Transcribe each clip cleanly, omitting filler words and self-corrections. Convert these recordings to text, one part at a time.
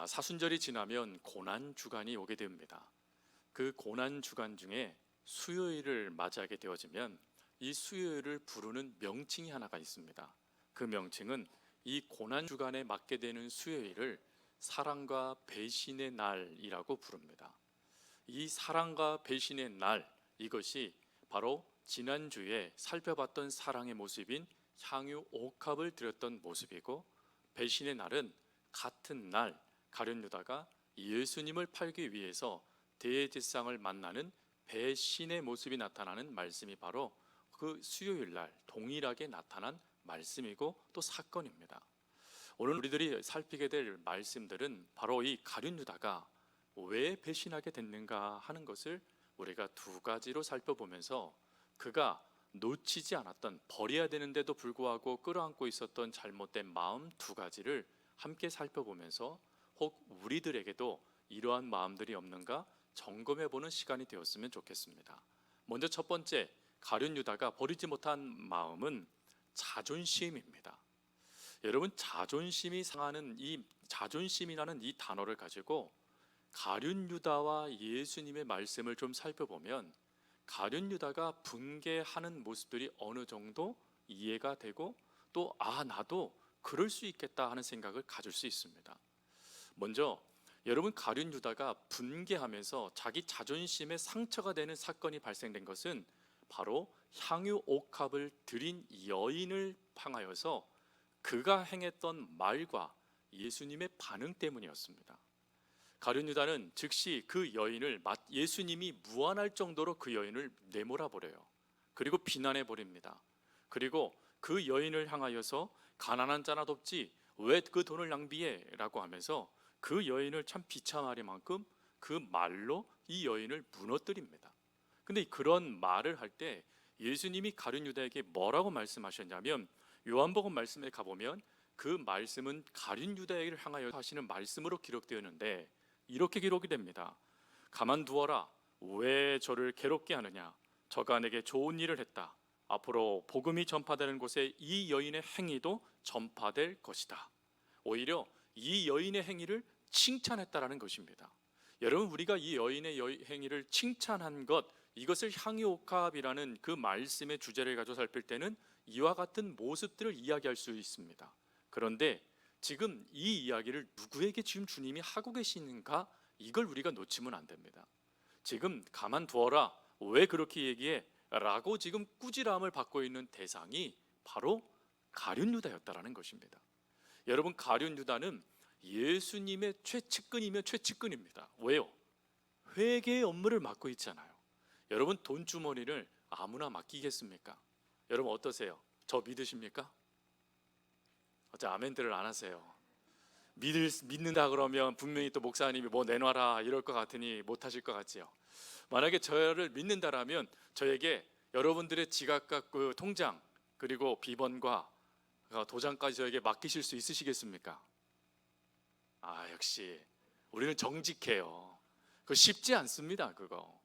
사순절이 지나면 고난 주간이 오게 됩니다. 그 고난 주간 중에 수요일을 맞이하게 되어지면 이 수요일을 부르는 명칭이 하나가 있습니다. 그 명칭은 이 고난 주간에 맞게 되는 수요일을 사랑과 배신의 날이라고 부릅니다. 이 사랑과 배신의 날, 이것이 바로 지난주에 살펴봤던 사랑의 모습인 향유 옥합을 드렸던 모습이고, 배신의 날은 같은 날 가룟 유다가 예수님을 팔기 위해서 대제사장을 만나는 배신의 모습이 나타나는 말씀이 바로 그 수요일 날 동일하게 나타난 말씀이고 또 사건입니다. 오늘 우리들이 살피게 될 말씀들은 바로 이 가룟 유다가 왜 배신하게 됐는가 하는 것을 우리가 두 가지로 살펴보면서 그가 놓치지 않았던, 버려야 되는데도 불구하고 끌어안고 있었던 잘못된 마음 두 가지를 함께 살펴보면서 혹 우리들에게도 이러한 마음들이 없는가 점검해보는 시간이 되었으면 좋겠습니다. 먼저 첫 번째, 가룟 유다가 버리지 못한 마음은 자존심입니다. 여러분, 자존심이 상하는 이 자존심이라는 이 단어를 가지고 가룟 유다와 예수님의 말씀을 좀 살펴보면 가룟 유다가 분개하는 모습들이 어느 정도 이해가 되고 또 나도 그럴 수 있겠다 하는 생각을 가질 수 있습니다. 먼저 여러분, 가룟 유다가 분개하면서 자기 자존심에 상처가 되는 사건이 발생된 것은 바로 향유 옥합을 드린 여인을 향하여서 그가 행했던 말과 예수님의 반응 때문이었습니다. 가룟 유다는 즉시 그 여인을 예수님이 무안할 정도로 그 여인을 내몰아 버려요. 그리고 비난해 버립니다. 그리고 그 여인을 향하여서 가난한 자나 돕지 왜 그 돈을 낭비해? 라고 하면서 그 여인을 참 비참할 만큼 그 말로 이 여인을 무너뜨립니다. 근데 그런 말을 할 때 예수님이 가룟 유다에게 뭐라고 말씀하셨냐면, 요한복음 말씀에 가보면 그 말씀은 가룟 유다를 향하여 하시는 말씀으로 기록되었는데 이렇게 기록이 됩니다. 가만두어라. 왜 저를 괴롭게 하느냐? 저가 내게 좋은 일을 했다. 앞으로 복음이 전파되는 곳에 이 여인의 행위도 전파될 것이다. 오히려 이 여인의 행위를 칭찬했다라는 것입니다. 여러분, 우리가 이 여인의 행위를 칭찬한 것, 이것을 향유옥합이라는 그 말씀의 주제를 가지고 살필 때는 이와 같은 모습들을 이야기할 수 있습니다. 그런데 지금 이 이야기를 누구에게 지금 주님이 하고 계시는가, 이걸 우리가 놓치면 안 됩니다. 지금 가만두어라, 왜 그렇게 얘기해? 라고 지금 꾸지람을 받고 있는 대상이 바로 가룟 유다였다라는 것입니다. 여러분, 가룟 유다는 예수님의 최측근이면 최측근입니다. 왜요? 회계의 업무를 맡고 있잖아요. 여러분, 돈주머니를 아무나 맡기겠습니까? 여러분 어떠세요? 저 믿으십니까? 어째 아멘들을 안 하세요? 믿는다 그러면 분명히 또 목사님이 뭐 내놔라 이럴 것 같으니 못 하실 것 같지요. 만약에 저를 믿는다라면 저에게 여러분들의 지갑과 그 통장 그리고 비번과 도장까지 저에게 맡기실 수 있으시겠습니까? 역시 우리는 정직해요. 그거 쉽지 않습니다. 그거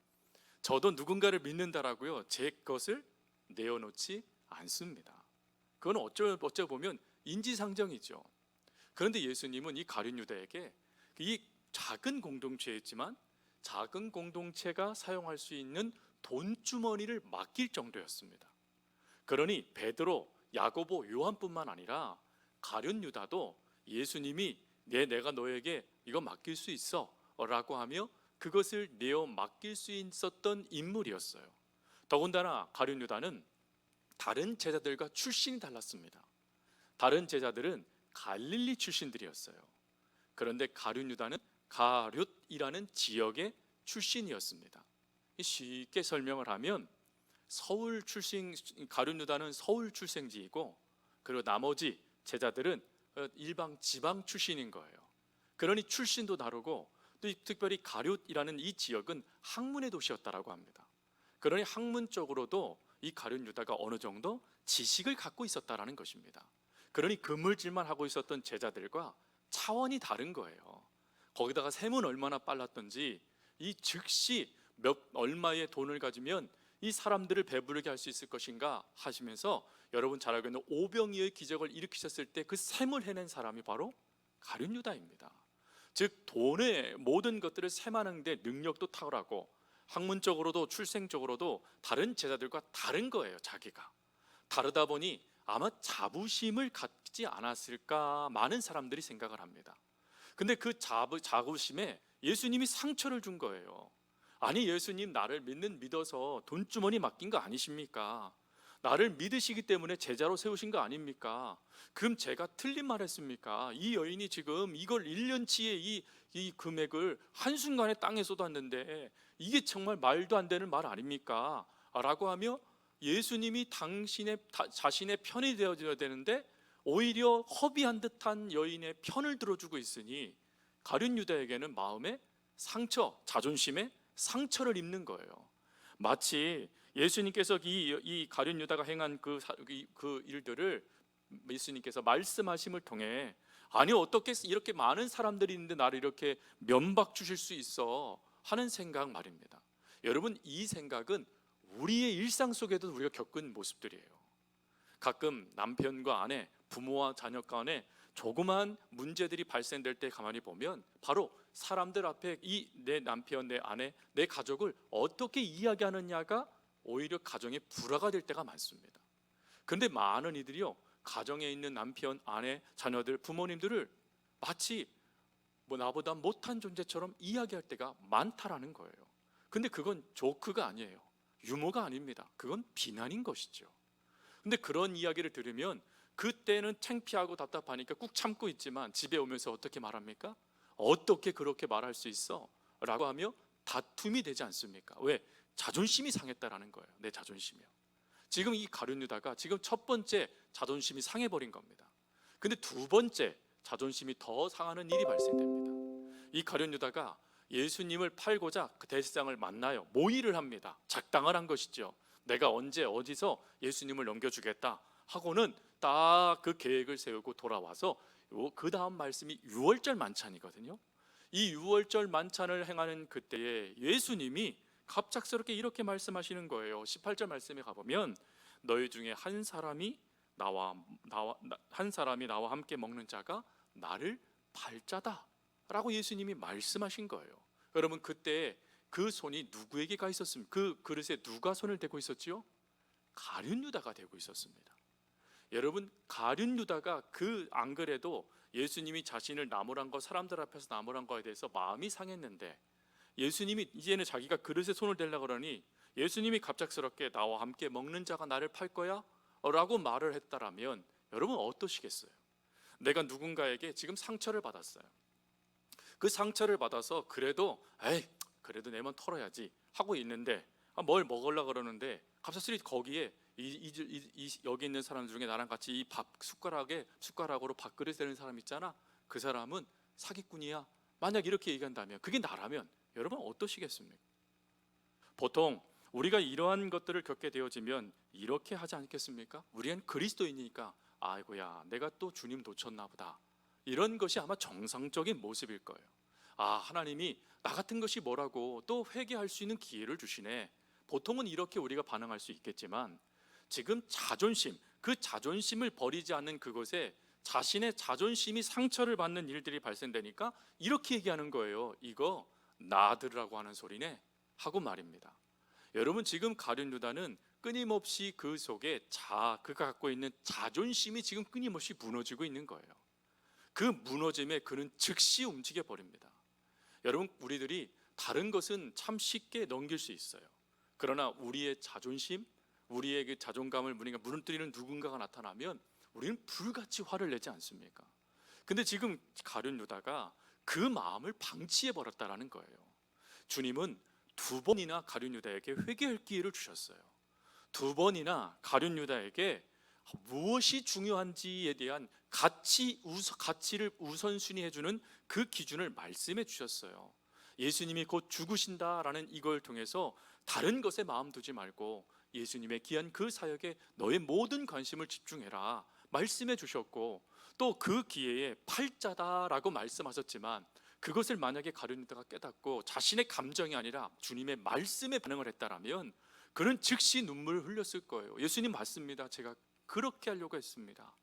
저도 누군가를 믿는다라고요 제 것을 내어놓지 않습니다. 그건 어쩌 보면 인지상정이죠. 그런데 예수님은 이 가룟 유다에게 이 작은 공동체였지만 작은 공동체가 사용할 수 있는 돈주머니를 맡길 정도였습니다. 그러니 베드로, 야고보, 요한뿐만 아니라 가룟 유다도 예수님이 내가 너에게 이거 맡길 수 있어 라고 하며 그것을 내어 맡길 수 있었던 인물이었어요. 더군다나 가룟 유다는 다른 제자들과 출신이 달랐습니다. 다른 제자들은 갈릴리 출신들이었어요. 그런데 가룟 유다는 가룟이라는 지역의 출신이었습니다. 쉽게 설명을 하면 서울 출신, 가룟 유다는 서울 출생지이고 그리고 나머지 제자들은 일방 지방 출신인 거예요. 그러니 출신도 다르고 또 특별히 가룟이라는 이 지역은 학문의 도시였다라고 합니다. 그러니 학문적으로도 이 가룟 유다가 어느 정도 지식을 갖고 있었다라는 것입니다. 그러니 그물질만 하고 있었던 제자들과 차원이 다른 거예요. 거기다가 셈은 얼마나 빨랐던지 이 즉시 얼마의 돈을 가지면 이 사람들을 배부르게 할 수 있을 것인가 하시면서 여러분 잘 알고 있는 오병이어의 기적을 일으키셨을 때 그 셈을 해낸 사람이 바로 가룟 유다입니다. 즉 돈의 모든 것들을 세마는데 능력도 탁월하고 학문적으로도 출생적으로도 다른 제자들과 다른 거예요. 자기가 다르다 보니 아마 자부심을 갖지 않았을까 많은 사람들이 생각을 합니다. 근데 그 자부심에 예수님이 상처를 준 거예요. 아니, 예수님 나를 믿어서 돈주머니 맡긴 거 아니십니까? 나를 믿으시기 때문에 제자로 세우신 거 아닙니까? 그럼 제가 틀린 말 했습니까? 이 여인이 지금 이걸 1년치의 이 금액을 한순간에 땅에 쏟았는데 이게 정말 말도 안 되는 말 아닙니까? 라고 하며 예수님이 자신의 편이 되어줘야 되는데 오히려 허비한 듯한 여인의 편을 들어주고 있으니 가룟 유다에게는 마음의 상처, 자존심에 상처를 입는 거예요. 마치 예수님께서 이 가룟 유다가 행한 그 일들을 예수님께서 말씀하심을 통해 아니 어떻게 이렇게 많은 사람들이 있는데 나를 이렇게 면박 주실 수 있어 하는 생각 말입니다. 여러분, 이 생각은 우리의 일상 속에도 우리가 겪은 모습들이에요. 가끔 남편과 아내, 부모와 자녀 간에 조그만 문제들이 발생될 때 가만히 보면 바로 사람들 앞에 이 내 남편, 내 아내, 내 가족을 어떻게 이야기하느냐가 오히려 가정의 불화가 될 때가 많습니다. 그런데 많은 이들이요, 가정에 있는 남편, 아내, 자녀들, 부모님들을 마치 나보다 못한 존재처럼 이야기할 때가 많다라는 거예요. 근데 그건 조크가 아니에요. 유머가 아닙니다. 그건 비난인 것이죠. 근데 그런 이야기를 들으면 그때는 창피하고 답답하니까 꾹 참고 있지만 집에 오면서 어떻게 말합니까? 어떻게 그렇게 말할 수 있어? 라고 하며 다툼이 되지 않습니까? 왜? 자존심이 상했다라는 거예요. 내 자존심이요. 지금 이 가룟 유다가 지금 첫 번째 자존심이 상해버린 겁니다. 근데 두 번째 자존심이 더 상하는 일이 발생됩니다. 이 가룟 유다가 예수님을 팔고자 그 대제사장을 만나요. 모의를 합니다. 작당을 한 것이죠. 내가 언제 어디서 예수님을 넘겨주겠다 하고는 딱 그 계획을 세우고 돌아와서 그 다음 말씀이 유월절 만찬이거든요. 이 유월절 만찬을 행하는 그때에 예수님이 갑작스럽게 이렇게 말씀하시는 거예요. 18절 말씀에 가보면 너희 중에 한 사람이 나와 함께 먹는 자가 나를 팔자다 라고 예수님이 말씀하신 거예요. 여러분, 그때 그 손이 누구에게 가 있었습니까? 그 그릇에 누가 손을 대고 있었지요? 가룟 유다가 대고 있었습니다. 여러분, 가룟 유다가 안 그래도 예수님이 자신을 나무란 거, 사람들 앞에서 나무란 거에 대해서 마음이 상했는데 예수님이 이제는 자기가 그릇에 손을 대려고 그러니 예수님이 갑작스럽게 나와 함께 먹는 자가 나를 팔 거야? 라고 말을 했다라면 여러분 어떠시겠어요? 내가 누군가에게 지금 상처를 받았어요. 그 상처를 받아서 그래도 내면 털어야지 하고 있는데 뭘 먹으려고 그러는데 갑작스레 거기에 여기 있는 사람 중에 나랑 같이 이 숟가락으로 밥그릇 대는 사람 있잖아. 그 사람은 사기꾼이야. 만약 이렇게 얘기한다면 그게 나라면 여러분 어떠시겠습니까? 보통 우리가 이러한 것들을 겪게 되어지면 이렇게 하지 않겠습니까? 우리는 그리스도인이니까 아이고야 내가 또 주님 놓쳤나 보다. 이런 것이 아마 정상적인 모습일 거예요. 하나님이 나 같은 것이 뭐라고 또 회개할 수 있는 기회를 주시네. 보통은 이렇게 우리가 반응할 수 있겠지만 지금 그 자존심을 버리지 않는 그것에 자신의 자존심이 상처를 받는 일들이 발생되니까 이렇게 얘기하는 거예요. 이거 나들으라고 하는 소리네 하고 말입니다. 여러분, 지금 가룟 유다는 끊임없이 그 속에 그가 갖고 있는 자존심이 지금 끊임없이 무너지고 있는 거예요. 그 무너짐에 그는 즉시 움직여 버립니다. 여러분, 우리들이 다른 것은 참 쉽게 넘길 수 있어요. 그러나 우리의 자존심, 우리의 그 자존감을 우리가 무너뜨리는 누군가가 나타나면 우리는 불같이 화를 내지 않습니까? 근데 지금 가룟 유다가 그 마음을 방치해 버렸다라는 거예요. 주님은 두 번이나 가룟 유다에게 회개할 기회를 주셨어요. 두 번이나 가룟 유다에게 무엇이 중요한지에 대한 가치를 우선순위 해주는 그 기준을 말씀해 주셨어요. 예수님이 곧 죽으신다라는 이걸 통해서 다른 것에 마음 두지 말고 예수님의 귀한 그 사역에 너의 모든 관심을 집중해라 말씀해 주셨고, 또 그 기회에 팔자다라고 말씀하셨지만 그것을 만약에 가룟 유다가 깨닫고 자신의 감정이 아니라 주님의 말씀에 반응을 했다라면 그는 즉시 눈물을 흘렸을 거예요. 예수님 맞습니다. 제가 그렇게 하려고 했습니다.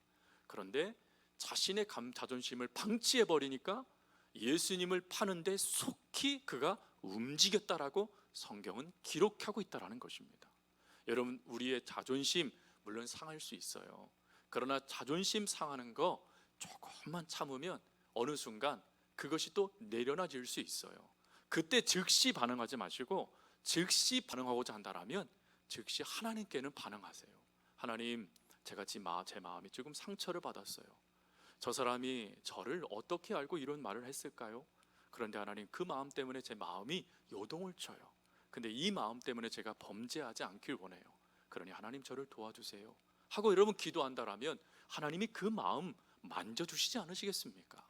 그런데 자신의 자존심을 방치해 버리니까 예수님을 파는데 속히 그가 움직였다라고 성경은 기록하고 있다라는 것입니다. 여러분, 우리의 자존심 물론 상할 수 있어요. 그러나 자존심 상하는 거 조금만 참으면 어느 순간 그것이 또 내려놔질 수 있어요. 그때 즉시 반응하지 마시고, 즉시 반응하고자 한다면 즉시 하나님께는 반응하세요. 하나님, 제가 제 마음이 조금 상처를 받았어요. 저 사람이 저를 어떻게 알고 이런 말을 했을까요? 그런데 하나님, 그 마음 때문에 제 마음이 요동을 쳐요. 근데 이 마음 때문에 제가 범죄하지 않길 원해요. 그러니 하나님, 저를 도와주세요 하고 여러분 기도한다라면 하나님이 그 마음 만져주시지 않으시겠습니까?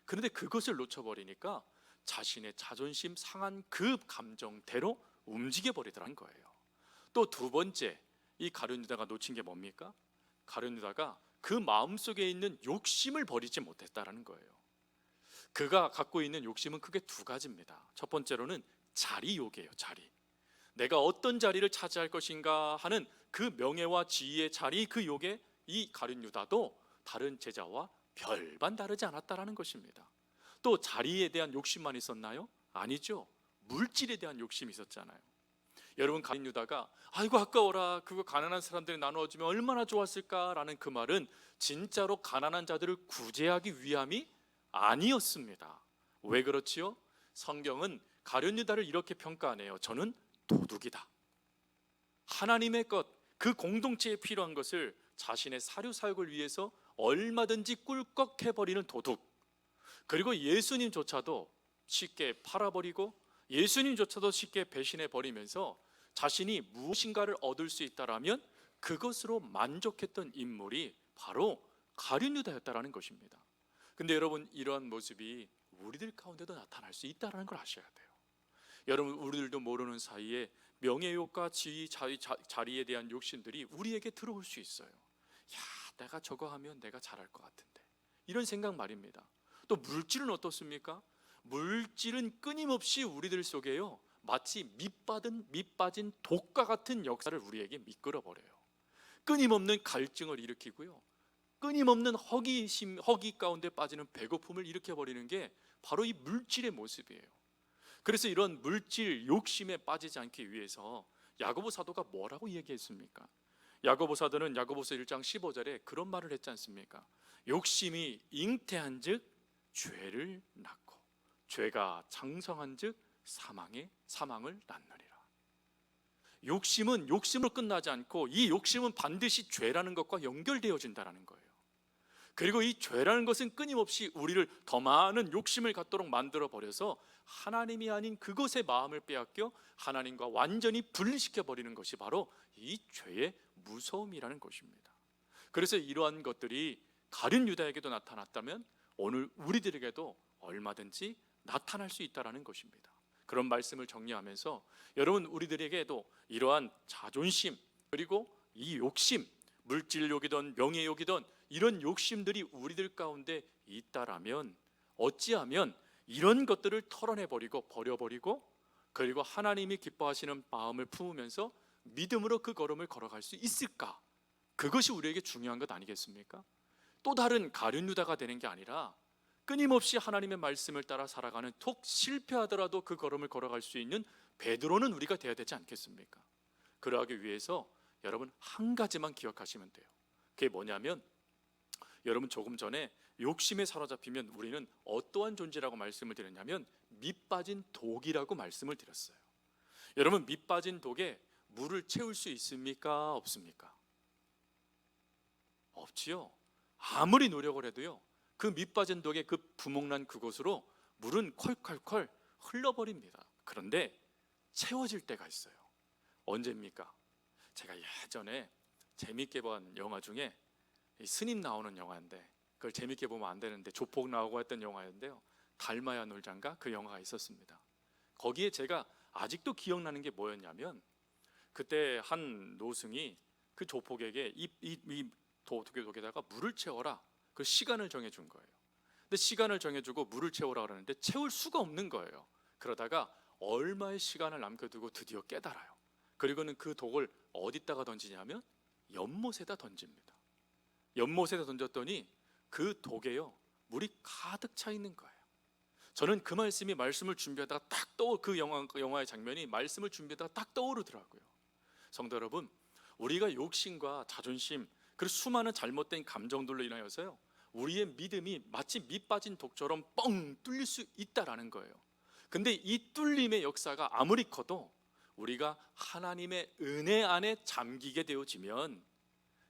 그런데 그것을 놓쳐버리니까 자신의 자존심 상한 그 감정대로 움직여버리더란 거예요. 또 두 번째, 이 가룟 유다가 놓친 게 뭡니까? 가룟 유다가 그 마음속에 있는 욕심을 버리지 못했다라는 거예요. 그가 갖고 있는 욕심은 크게 두 가지입니다. 첫 번째로는 자리욕이에요. 자리. 내가 어떤 자리를 차지할 것인가 하는 그 명예와 지위의 자리, 그 욕에 이 가룟 유다도 다른 제자와 별반 다르지 않았다라는 것입니다. 또 자리에 대한 욕심만 있었나요? 아니죠. 물질에 대한 욕심이 있었잖아요. 여러분, 가룟 유다가 아이고 아까워라, 그거 가난한 사람들이 나누어주면 얼마나 좋았을까라는 그 말은 진짜로 가난한 자들을 구제하기 위함이 아니었습니다. 왜 그렇지요? 성경은 가룟 유다를 이렇게 평가하네요. 저는 도둑이다. 하나님의 것, 그 공동체에 필요한 것을 자신의 사료 사욕을 위해서 얼마든지 꿀꺽해버리는 도둑. 그리고 예수님조차도 쉽게 팔아버리고 예수님조차도 쉽게 배신해버리면서 자신이 무엇인가를 얻을 수 있다라면 그것으로 만족했던 인물이 바로 가룟 유다였다라는 것입니다. 근데 여러분, 이러한 모습이 우리들 가운데도 나타날 수 있다는 걸 아셔야 돼요. 여러분, 우리들도 모르는 사이에 명예욕과 지위, 자리에 대한 욕심들이 우리에게 들어올 수 있어요. 야, 내가 저거 하면 내가 잘할 것 같은데, 이런 생각 말입니다. 또 물질은 어떻습니까? 물질은 끊임없이 우리들 속에요, 마치 밑빠진 독과 같은 역사를 우리에게 이끌어버려요. 끊임없는 갈증을 일으키고요, 끊임없는 허기 가운데 빠지는 배고픔을 일으켜버리는 게 바로 이 물질의 모습이에요. 그래서 이런 물질 욕심에 빠지지 않기 위해서 야고보 사도가 뭐라고 얘기했습니까? 야고보 사도는 야고보서 1장 15절에 그런 말을 했지 않습니까? 욕심이 잉태한 즉 죄를 낳고 죄가 장성한 즉 사망을 낳느니라. 욕심은 욕심으로 끝나지 않고 이 욕심은 반드시 죄라는 것과 연결되어진다는 거예요. 그리고 이 죄라는 것은 끊임없이 우리를 더 많은 욕심을 갖도록 만들어 버려서 하나님이 아닌 그것의 마음을 빼앗겨 하나님과 완전히 분리시켜 버리는 것이 바로 이 죄의 무서움이라는 것입니다. 그래서 이러한 것들이 가룟 유다에게도 나타났다면 오늘 우리들에게도 얼마든지 나타날 수 있다는 것입니다. 그런 말씀을 정리하면서 여러분, 우리들에게도 이러한 자존심, 그리고 이 욕심, 물질욕이든 명예욕이든 이런 욕심들이 우리들 가운데 있다라면 어찌하면 이런 것들을 털어내버리고 버려버리고 그리고 하나님이 기뻐하시는 마음을 품으면서 믿음으로 그 걸음을 걸어갈 수 있을까? 그것이 우리에게 중요한 것 아니겠습니까? 또 다른 가룟 유다가 되는 게 아니라 끊임없이 하나님의 말씀을 따라 살아가는, 톡 실패하더라도 그 걸음을 걸어갈 수 있는 베드로는 우리가 되어야 되지 않겠습니까? 그러하기 위해서 여러분, 한 가지만 기억하시면 돼요. 그게 뭐냐면, 여러분, 조금 전에 욕심에 사로잡히면 우리는 어떠한 존재라고 말씀을 드렸냐면 밑빠진 독이라고 말씀을 드렸어요. 여러분, 밑빠진 독에 물을 채울 수 있습니까? 없습니까? 없지요. 아무리 노력을 해도요, 그 밑빠진 독의 그 구멍난 그곳으로 물은 콸콸콸 흘러버립니다. 그런데 채워질 때가 있어요. 언제입니까? 제가 예전에 재밌게 본 영화 중에 스님 나오는 영화인데, 그걸 재밌게 보면 안 되는데 조폭 나오고 했던 영화였는데요, 달마야 놀자인가 그 영화가 있었습니다. 거기에 제가 아직도 기억나는 게 뭐였냐면, 그때 한 노승이 그 조폭에게 이 독에다가 물을 채워라, 그 시간을 정해준 거예요. 근데 시간을 정해주고 물을 채우라 그러는데 채울 수가 없는 거예요. 그러다가 얼마의 시간을 남겨두고 드디어 깨달아요. 그리고는 그 독을 어디다가 던지냐면 연못에다 던집니다. 연못에다 던졌더니 그 독에요, 물이 가득 차 있는 거예요. 저는 그 말씀을 준비하다가 딱 그 영화의 장면이 말씀을 준비하다가 딱 떠오르더라고요. 성도 여러분, 우리가 욕심과 자존심 그리고 수많은 잘못된 감정들로 인하여서요, 우리의 믿음이 마치 밑 빠진 독처럼 뻥 뚫릴 수 있다라는 거예요. 근데 이 뚫림의 역사가 아무리 커도 우리가 하나님의 은혜 안에 잠기게 되어지면,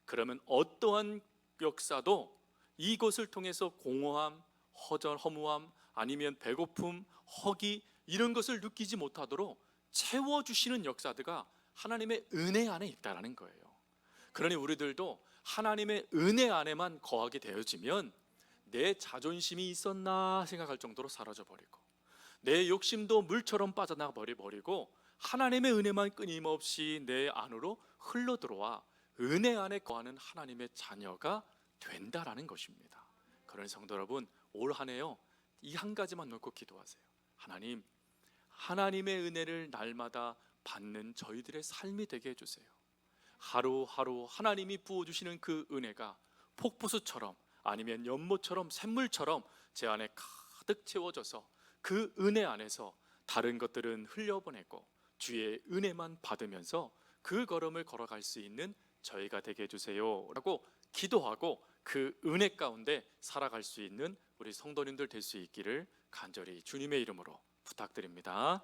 그러면 어떠한 역사도 이것을 통해서 공허함, 허무함, 아니면 배고픔, 허기 이런 것을 느끼지 못하도록 채워주시는 역사들가 하나님의 은혜 안에 있다라는 거예요. 그러니 우리들도 하나님의 은혜 안에만 거하게 되어지면 내 자존심이 있었나 생각할 정도로 사라져 버리고, 내 욕심도 물처럼 빠져나가 버리고 하나님의 은혜만 끊임없이 내 안으로 흘러 들어와 은혜 안에 거하는 하나님의 자녀가 된다라는 것입니다. 그러니 성도 여러분, 올 한 해요, 이 한 가지만 놓고 기도하세요. 하나님, 하나님의 은혜를 날마다 받는 저희들의 삶이 되게 해주세요. 하루하루 하나님이 부어주시는 그 은혜가 폭포수처럼 아니면 연못처럼 샘물처럼 제 안에 가득 채워져서 그 은혜 안에서 다른 것들은 흘려보내고 주의 은혜만 받으면서 그 걸음을 걸어갈 수 있는 저희가 되게 해주세요 라고 기도하고 그 은혜 가운데 살아갈 수 있는 우리 성도님들 될 수 있기를 간절히 주님의 이름으로 부탁드립니다.